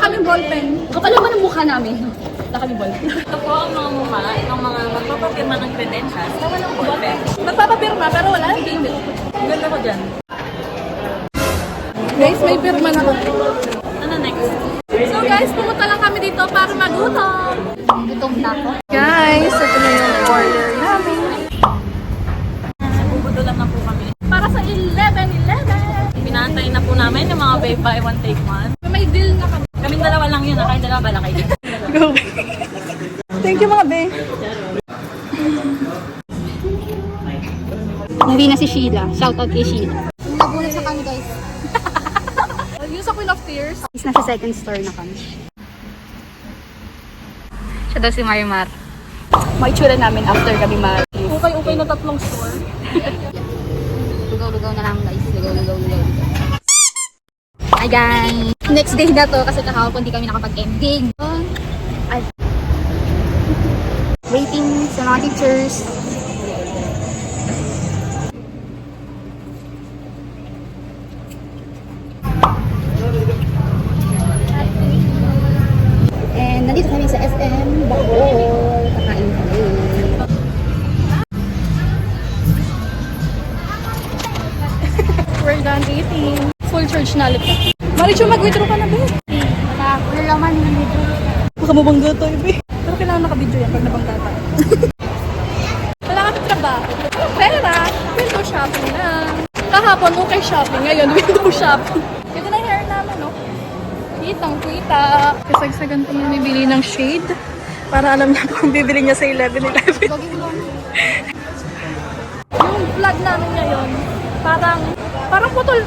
kaming ballpen. Kapal naman ang mukha namin. Wala kaming ballpen. Ito po ang mga mukha ng mga magpapapirma ng credentials. Wala ng ballpen. Magpapapirma pero wala nang gamit. Ang ganda ko dyan. Guys, may pirma na. Ano next? So guys, pumunta lang kami dito para magutom. Gutom na ako. Guys, ito na yung order namin. Nagugudo lang na po kami. Para sa 11-11. Pinaantay na po namin yung mga buy one take one. May deal na kami. Kaming dalawa lang yun. Kahit dalawa bala kayo. Go. Thank you mga be. Hindi na si Sheila. Shoutout kay Sheila. Nagulat sa kanya guys. Yung sa Queen of Tears. Is nasa second store na kami. Siya daw si Marimar. May tsura namin after kami mag-leave. Okay na tatlong store. Lugaw-lugaw na lang guys. Lugaw-lugaw. Hi guys! Next day na to kasi kahapon di kami nakapag-ending. Ay. Waiting sa mga teachers. And nandito kami sa SM Bacoor. Kakain kami. We're done eating. Full charge na ulit. Maricho, mag-withdraw ka na ba? Wala laman ng video. Baka mabangga tayo, be. Pero kailangan naka-video yan pag nabangga tayo. Wala kami trabaho. Walang pera. Window shopping na. Kahapon, okay shopping. Ngayon, window shopping. Ito na yung hair namin, no? Kitang-kita. Kasagsagan ko yung bibili ng shade. Para alam niya kung bibili niya sa 11-11. Yung vlog namin ngayon, parang putol.